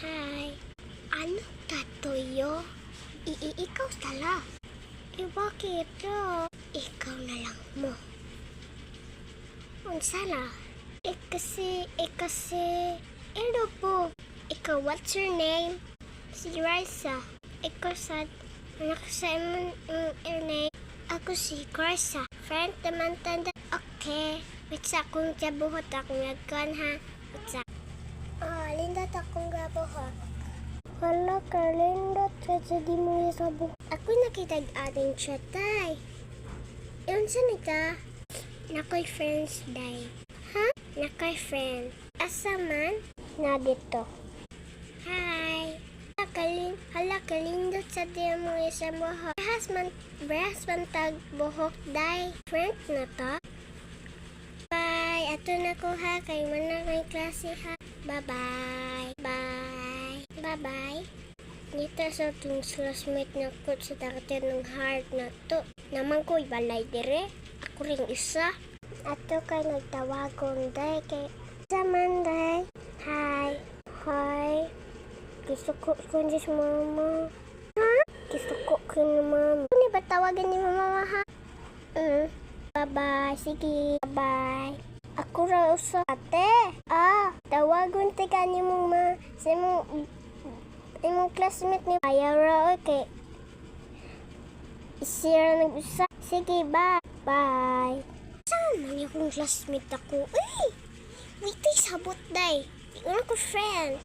Hi. Ano tatoyo? Ikaw tala. Bakit to? Ikaw na lang mo. Unsala? Kasi, ano po? Ikaw, what's your name? Si Raisa. Ikaw sad. Anak sa imong name. Ako si Raisa. Friend naman tanda. Okay. Wait sa akong jabuhot akong nagkuhan ha. Wait sa. Lindot akong gabuhot. Hala ka, lindot. Kasi di mo isabog. Ako nakitag ating chatay. Yun saan ita? Nakoy friends day. Ha? Nakoy friend. Asa man? Na dito. Hi. Hala kalindot sa di mo isang buhok. Brahas man tag buhok day. Friend na to? Bye. Ato na ko ha. Kay man na kay klase ha. Bye-bye. Bye. Bye-bye. Nito sa itong classmate na ko sa takot ng heart na to. Naman ko'y balay dire. Ako rin isa. Ato kay nagtawagon day kay saman day. Hi. Hi. Gusto ko kundi sa mama. Ha? Gusto ko kundi mama. Ano ba tawagan ni mama ha? Bye-bye. Sige. Bye-bye. Ako ra usa. Ate. Tawagon ti ka ni mong ma. Sa imong classmate ni ayaw ra okay. Isira nag-usa. Sige, bye. Bye. Saan man yung classmate ako? Uy! Wait, sabot day. Tingnan ko friend.